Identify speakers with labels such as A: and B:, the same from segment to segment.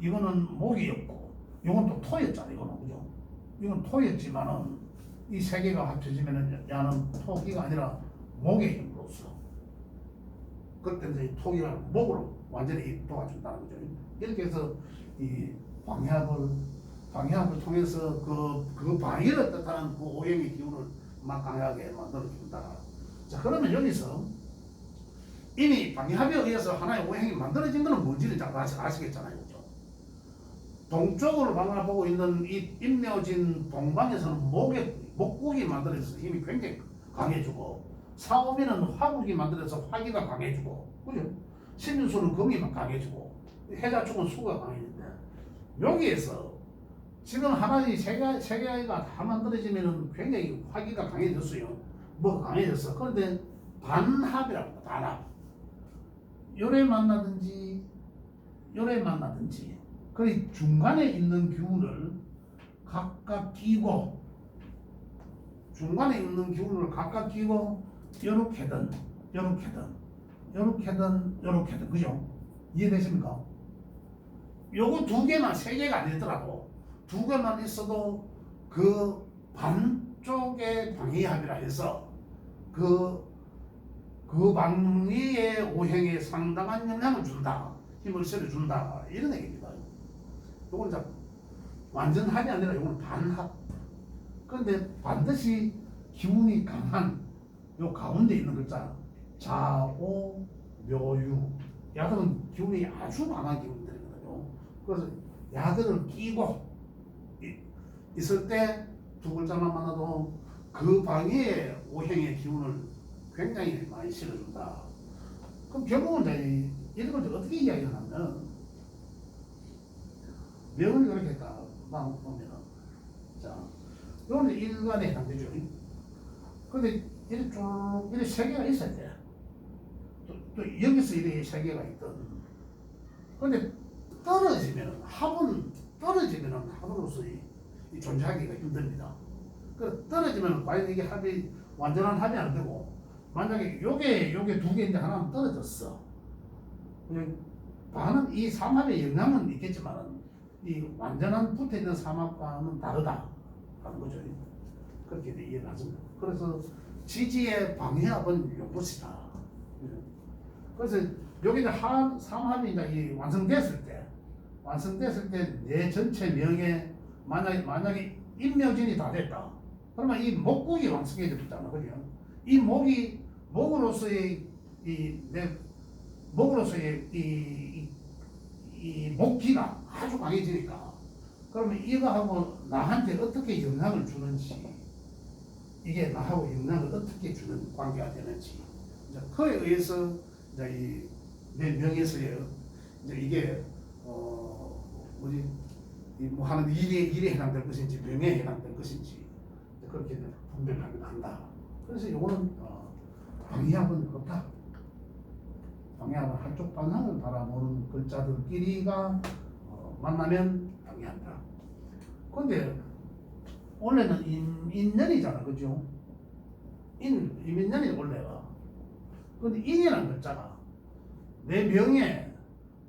A: 이거는 목이었고, 이건 또 토였잖아. 이거는 그죠? 이건 토였지만은 이 세 개가 합쳐지면은 야는 토기가 아니라 목의 힘으로써. 그때 이제 토기가 목으로 완전히 도와준다는 거죠. 이렇게 해서 이 방해합을 통해서 그 방해를 뜻하는 그 오행의 기운을 막 강하게 만들어준다. 자, 그러면 여기서 이미 방해합에 의해서 하나의 오행이 만들어진 것은 뭔지는 잘 아시겠잖아요. 그죠? 동쪽으로 바라보고 있는 이 임묘진 동방에서는 목국이 만들어져서 힘이 굉장히 강해지고, 사오미는 화국이 만들어서 화기가 강해지고, 그죠? 신윤수는 금이 강해지고, 해자축은 수가 강해지는데, 여기에서 지금 하나의 세 개가 다 만들어지면은 굉장히 화기가 강해졌어요. 뭐가 강해졌어. 그런데 반합이라고 합니다. 반합. 요래 만나든지 요래 만나든지, 그 중간에 있는 기운을 각각 끼고, 중간에 있는 기운을 각각 끼고 요렇게든 요렇게든 그죠? 이해되십니까? 요거 두 개만, 세 개가 아니더라도 두 개만 있어도 그 반쪽의 방위합이라 해서 그 방위의 오행에 상당한 영향을 준다, 힘을 실어준다, 이런 얘기입니다. 요건 이제 완전 합이 아니라 요건 반합. 그런데 반드시 기운이 강한 요 가운데 있는 글자 자오 묘유, 야들은 기운이 아주 강한 기운들이거든요. 그래서 야들을 끼고 있을 때 두 글자만 만나도 그 방위의 오행의 기운을 굉장히 많이 실어준다. 그럼 결국은 이제 이런 걸 어떻게 이야기하냐면, 명을 그렇게 했다 보면은, 자, 이거는 일간에 해당되죠. 근데 이렇게 쭉 이렇게 세 개가 있어야 돼. 또 여기서 이렇게 세 개가 있든. 근데 떨어지면은 합으로서 이 존재하기가 힘듭니다. 그 떨어지면 과연 이게 합이 완전한 합이 안 되고, 만약에 요게 두 개인데 하나는 떨어졌어. 반은 이 삼합의 영향은 있겠지만 이 완전한 붙어 있는 삼합과는 다르다 하는 거죠. 그렇게 이해를 하십니다. 그래서 지지의 방해합은 요것이다. 그래서 여기 이제 삼합이 이제 완성됐을 때 내 전체 명에 만약에 임묘진이 다 됐다. 그러면 이 목국이 완성해졌잖아, 그죠? 이 목으로서의 이 목기가 아주 강해지니까, 그러면 이거하고 나한테 어떻게 영향을 주는지, 이게 나하고 영향을 어떻게 주는 관계가 되는지, 이제 그에 의해서 이제 내 명에서의 이제 이게 뭐 하는 일에 해당될 것인지 명에 해당될 것인지 그렇게 분별하기도 한다. 그래서 이거는 방위합은 없다. 방위합은 한쪽 방향을 바라보는 글자들끼리가 만나면 방위한다. 근데 원래는 인연이잖아, 그죠? 인연이 원래가. 근데 인이라는 글자가 내 명에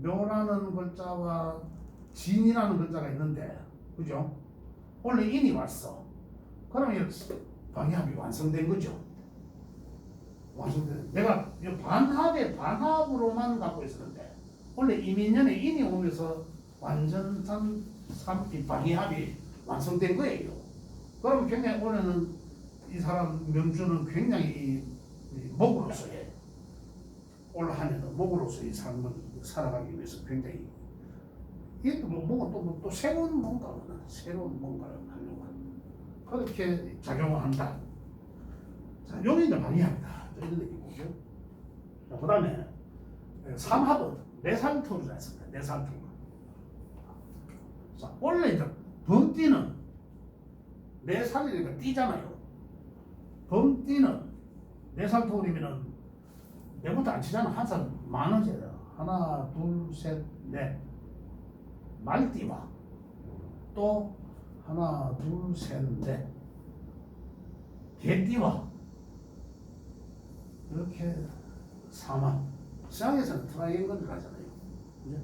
A: 묘라는 글자와 진이라는 글자가 있는데, 그죠? 원래 인이 왔어. 그러면 방위합이 완성된 거죠. 완성된. 내가 반합으로만 갖고 있었는데, 원래 이민년에 인이 오면서 완전한 방위합이 완성된 거예요. 그럼 굉장히 오늘은 이 사람 명주는 굉장히 이 목으로서의 올라하면 목으로서의 삶을 살아가기 위해서 굉장히 이게 또 새로운 뭔가를 하려고 하는, 그렇게 작용을 한다. 자, 여기 이제 방해합니다. 이런 느낌이죠. 자, 그 다음에 삼합은 내살토를 했습니다. 내살토. 자, 원래 이제 범띠는 내살이니까 띠잖아요. 범띠는 내살토리면은 내부터 안 치잖아. 항상 많아져요. 하나, 둘, 셋, 넷. 말띠와 또 하나, 둘, 셋, 넷. 개띠와 이렇게 삼합. 시장에서는 트라이앵글을 하잖아요. 그죠?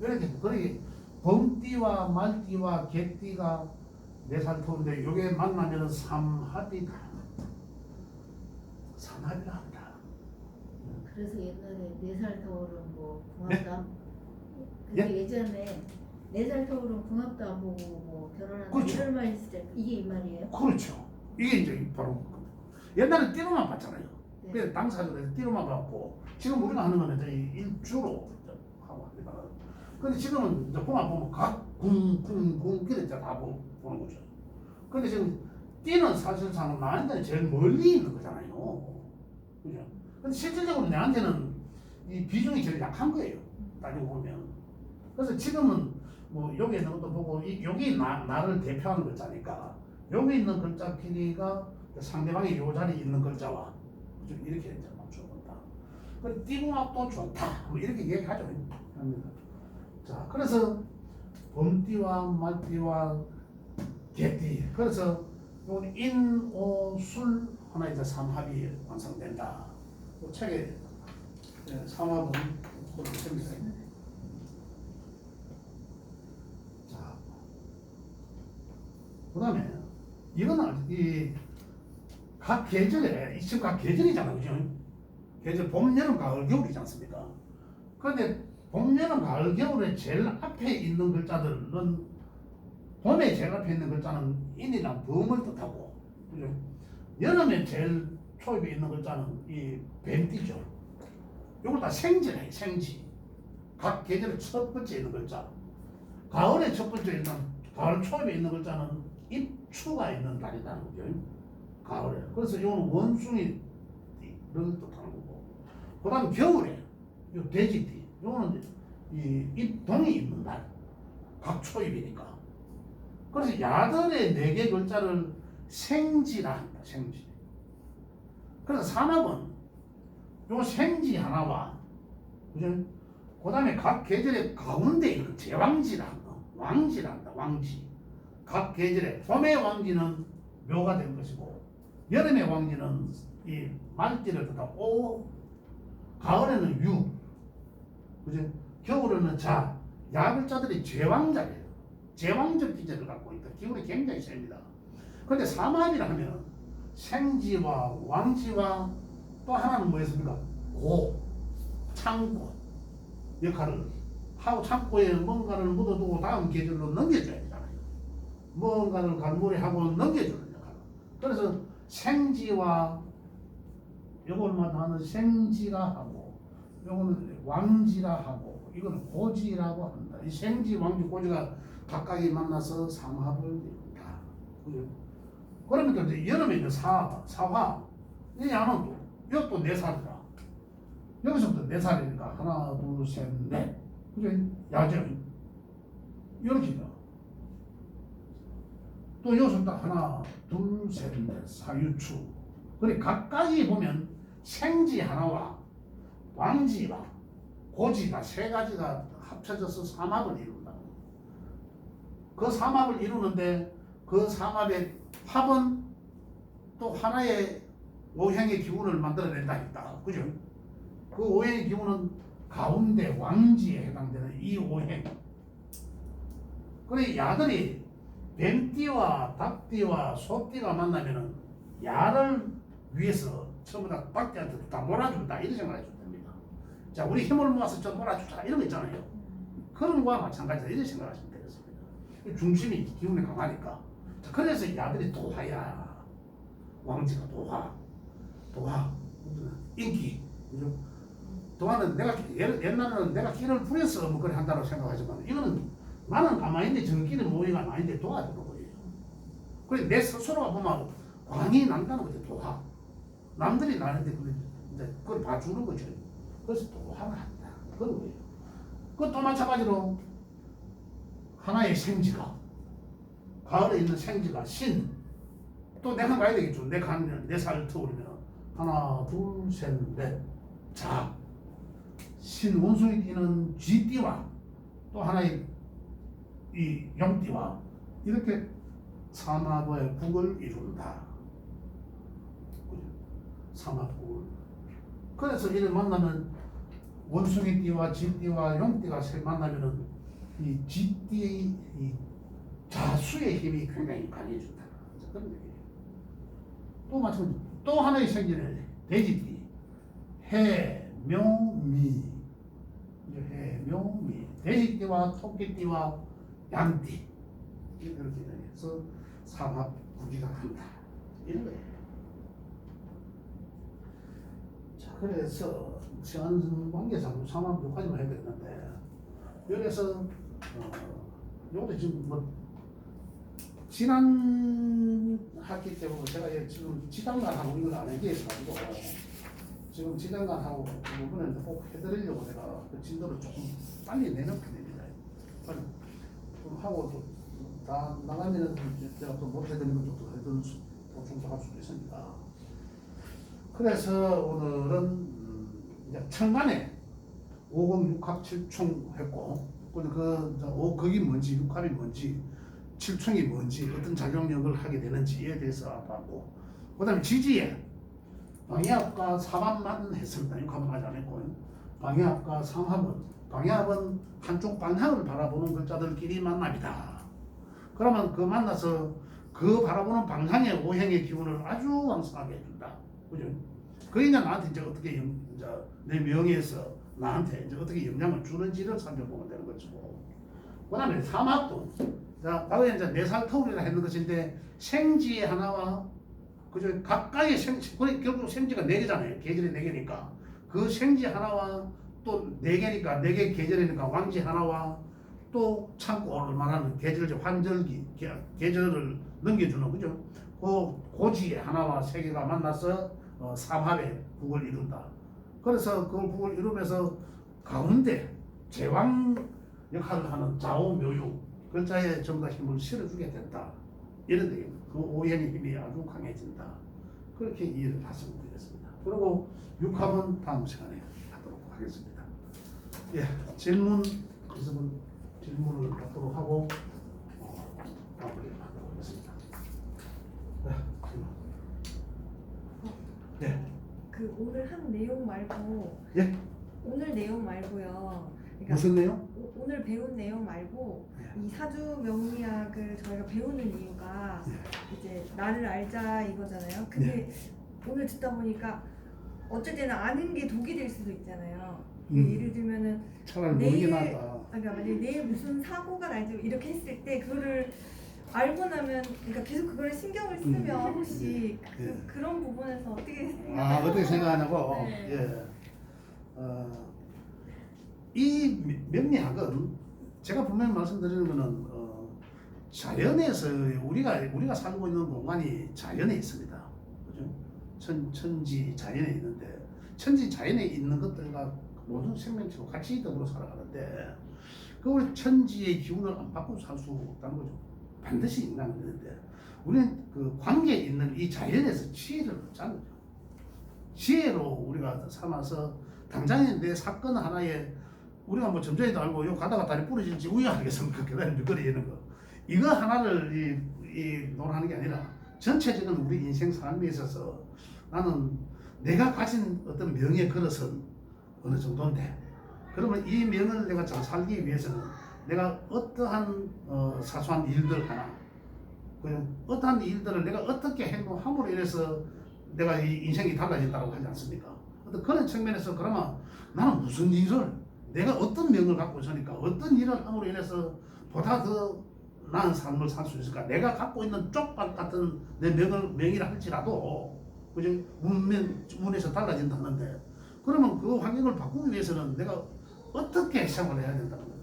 A: 이렇게 그러기 범띠와 말띠와 개띠가 4살 터인데 요게 만나면은 삼합이다. 삼합이라 합니다.
B: 그래서 옛날에 4살 터울은 뭐
A: 네?
B: 궁합도 안 근데 예전에 4살 터울은 궁합도 안 보고 뭐 결혼하는
A: 그렇죠.
B: 이런 말 있을 때 이게 이 말이에요?
A: 그렇죠. 이게 이제 바로 옛날에 띠로만 봤잖아요.
B: 네.
A: 그래서 당사자들에서 띠로만 봤고 지금 우리가 하는 거는 이제 일주로 하고 합니다. 근데 지금은 이제 궁합 보면 각궁궁궁 그래 이제 다 보는 거죠. 근데 지금 띠는 사실상 나한테는 제일 멀리 있는 거잖아요. 그죠? 근데 실질적으로 내한테는 이 비중이 제일 약한 거예요. 따지고 보면. 그래서 지금은 뭐 여기 있는 것도 보고 여기 나를 대표하는 글자니까 여기 있는 글자 길이가 상대방이 요 자리에 있는 글자와 좀 이렇게 이제 맞춰본다. 그 띠궁합도 좋다. 뭐 이렇게 얘기하죠. 합니다. 자, 그래서 범띠와 말띠와 개띠. 그래서 요건 인오술 하나 이제 삼합이 완성된다. 그 책에 삼합은 그렇게 됩니다. 자, 그다음에 이거는 이 각 계절에 지금 각 계절이잖아요, 그죠? 계절 봄, 여름, 가을, 겨울이지 않습니까? 그런데 봄, 여름, 가을, 겨울에 제일 앞에 있는 글자들은 봄에 제일 앞에 있는 글자는 인이랑 범을 뜻하고, 그죠? 여름에 제일 초입에 있는 글자는 이 뱀띠죠. 이걸 다 생지래, 생지. 각 계절의 첫 번째 있는 글자. 가을에 첫 번째 있는, 가을 초입에 있는 글자는 입추가 있는 달이라는 거죠. 가을에. 그래서 이거는 원숭이를 뜻하는 거고. 그 다음 겨울에, 이 돼지띠. 이거는 이 입동이 있는 날. 각 초입이니까. 그래서 야들의 4개 글자를 생지라 한다, 생지. 그래서 삼합은 요 생지 하나와, 그죠? 그 다음에 각 계절의 가운데 있는 제왕지라 한다. 왕지라 한다, 왕지. 각 계절에 봄의 왕지는 묘가 된 것이고, 여름의 왕지는 이 말띠를 뜻하고, 가을에는 유, 그죠? 겨울에는 자, 야글자들이 제왕자예요. 제왕적 기제를 갖고 있다. 기운이 굉장히 셉니다. 그런데 삼합이라 하면 생지와 왕지와 또 하나는 뭐였습니까? 고, 창고 역할을 하고 창고에 뭔가를 묻어두고 다음 계절로 넘겨줘야 되잖아요. 뭔가를 갈무리하고 넘겨주는 역할. 그래서 생지와 요걸마다 하는 생지라 하고 요거는 왕지라 하고 이거는 고지라고 합니다. 이 생지, 왕지, 고지가 각각이 만나서 삼합을 이룬다. 그죠? 그러니까 이제 여름에 이제 사화 이 야는 또 이것도 4살이다. 여기서부터 4살이니까 하나, 둘, 셋, 넷. 그죠? 야죠. 이렇게다. 또 여기서부터 하나, 둘, 셋, 넷, 사유추. 그래 각각이 보면 생지 하나와 왕지와 고지가 3가지가 합쳐져서 삼합을 이룬다. 그 삼합을 이루는데 그 삼합의 합은 또 하나의 오행의 기운을 만들어낸다 했다. 그죠? 그 오행의 기운은 가운데 왕지에 해당되는 이 오행. 그래 야들이 뱀띠와 닭띠와 소띠가 만나면은 야를 위해서 전부 다 닭띠한테 다 몰아준다 이런 생각을 해주면 됩니다. 자, 우리 힘을 모아서 좀 몰아주자 이런 거 있잖아요. 그런 거와 마찬가지다 이런 생각을 하시면 되겠습니다. 중심이 기운이 강하니까. 자, 그래서 야들이 도화야. 왕지가 도화, 인기. 그죠? 도화는 내가 옛날에는 내가 끼를 부려서 뭐 그래 한다고 생각하지만 이거는 나는 가만히 있는데 저끼리 모이가 아닌데 도와주는 거예요. 그래 내 스스로가 보면 광이 난다는 거죠. 도화. 남들이 나는데 이제 그걸 봐주는 거죠. 그래서 도화를 한다. 그런 거예요. 그것도 마찬가지로 하나의 생지가 가을에 있는 생지가 신. 또 내가 가야 되겠죠. 내 가면 4살 터울이면 하나, 둘, 셋, 넷. 자, 신 원숭이 띠는 쥐띠와 또 하나의 이 용띠와 이렇게 삼합의 국을 이룬다. 삼합국을. 그래서 이를 만나면 원숭이 띠와 쥐띠와 용띠가 만나면은 이 쥐띠의 이 자수의 힘이 굉장히 강해진다. 그런 얘기예요. 또 마찬가지. 또 하나의 생기는 돼지띠 해묘미. 해묘미. 돼지띠와 토끼띠와 양띠 이렇게 해서 삼합 구기가 한다. 이런 거예요. 자, 그래서 시간 관계상 삼합 여기까지만 해야 되는데 여기서 요것도 지금 뭐 지난 학기 때문에 제가 지금 지장관하고 이걸 안 얘기해가지고 지금 지장관하고 이번에 꼭 해드리려고 내가 그 진도를 조금 빨리 내놓게 됩니다. 빨리 좀 하고 또 다 나가면은 제가 또 못 해드리는 것도 해드릴 수, 보충도 할 수도 있으니까. 그래서 오늘은 이제 천간에 5금 6합 7충 했고, 그게 뭔지 6합이 뭔지 7충이 뭔지 어떤 작용력을 하게 되는지에 대해서 알아봤고, 그 다음에 지지에 방해합과 삼합만 했습니다. 6합은 아직 안 했고, 방해합과 방해합은 한쪽 방향을 바라보는 글자들끼리 만납니다. 그러면 그 만나서 그 바라보는 방향의 오행의 기운을 아주 왕성하게 해준다. 그죠? 그게 이제 나한테 이제 어떻게 이제 내 명예에서 나한테 이제 어떻게 영향을 주는지를 살펴보면 되는 거죠. 그 다음에 삼합도, 자, 과거에 이제 네살 터울이라 했는 것인데 생지의 하나와 그죠? 각각의 생지, 결국 생지가 4개잖아요. 계절이 4개니까. 그 생지 하나와 또 4개니까, 4개 계절이니까 왕지 하나와 또 창고를 말하는 계절적 환절기, 계절을 넘겨주는 거죠. 고지의 하나와 3개가 만나서 삼합의 국을 이룬다. 그래서 그 국을 이루면서 가운데 제왕 역할을 하는 좌우묘유 글자에 전부 다 힘을 실어주게 된다. 이런 얘기입니다. 그 오행의 힘이 아주 강해진다. 그렇게 이해를 하시면 되겠습니다. 그리고 6합은 다음 시간에 하도록 하겠습니다. 예, 질문 있으면 질문을 받도록 하고 마무리를 하도록 하겠습니다. 네.
C: 그 오늘 한 내용 말고
A: 예?
C: 오늘 내용 말고요. 그러니까
A: 무슨 내용?
C: 오늘 배운 내용 말고
A: 예.
C: 이 사주 명리학을 저희가 배우는 이유가 이제 나를 알자 이거잖아요. 근데 오늘 듣다 보니까 어쩔 때는 아는 게 독이 될 수도 있잖아요. 예를 들면은
A: 차라리 모르긴 하다.
C: 그러니까 만약에 내일 무슨 사고가 날지 이렇게 했을 때 그거를 알고 나면 그러니까 계속 그걸 신경을 쓰면 혹시
A: 예.
C: 그런 부분에서 어떻게
A: 어떻게 생각하냐고?
C: 네.
A: 예. 이 명리학은 제가 분명히 말씀드리는 거는 자연에서 우리가 살고 있는 공간이 자연에 있습니다. 그죠? 천지 자연에 있는데 천지 자연에 있는 것들과 모든 생명체가 같이 더불어 살아가는데 그 우리 천지의 기운을 안 바꾸고 살 수 없다는 거죠. 반드시 인간은 있는데 우리는 그 관계에 있는 이 자연에서 지혜를 얻자는 거죠. 지혜로 우리가 삼아서 당장에 내 사건 하나에 우리가 뭐 점쟁이도 알고 요 가다가 다리 부러질지 우야하겠습니까? 계단에 미끄러지는 거. 이거 하나를 논하는 게 아니라 전체적인 우리 인생 삶에 있어서 나는 내가 가진 어떤 명예 그릇은 어느 정도인데 그러면 이 명을 내가 잘 살기 위해서는 내가 어떠한 사소한 일들 하나 어떠한 일들을 내가 어떻게 행동함으로 인해서 내가 이 인생이 달라진다고 하지 않습니까? 어떤 그런 측면에서 그러면 나는 무슨 일을 내가 어떤 명을 갖고 있으니까 어떤 일을 함으로 인해서 보다 더 나은 삶을 살 수 있을까? 내가 갖고 있는 쪽박 같은 내 명이라 할지라도 그죠? 문에서 달라진다는데 그러면 그 환경을 바꾸기 위해서는 내가 어떻게 생활을 해야 된다는 거예요.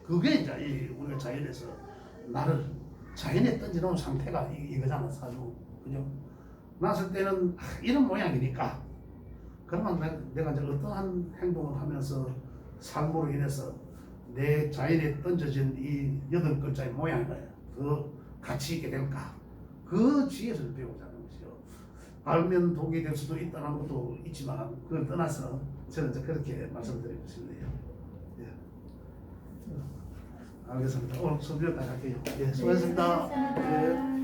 A: 그게 이제 우리가 자연에서 나를 자연에 던져놓은 상태가 이거잖아 사주. 그죠? 났을 때는 이런 모양이니까 그러면 내가 이제 어떠한 행동을 하면서 삶으로 인해서 내 자연에 던져진 이 8글자의 모양을 더 가치 있게 될까? 그 지혜를 배우자는 것이죠. 알면 독이 될 수도 있다는 것도 있지만 그걸 떠나서 저는 이제 그렇게 말씀드리고 싶네요. 예. 알겠습니다. 오늘 수업여기까지 할게요. 예, 수고하셨습니다. 예.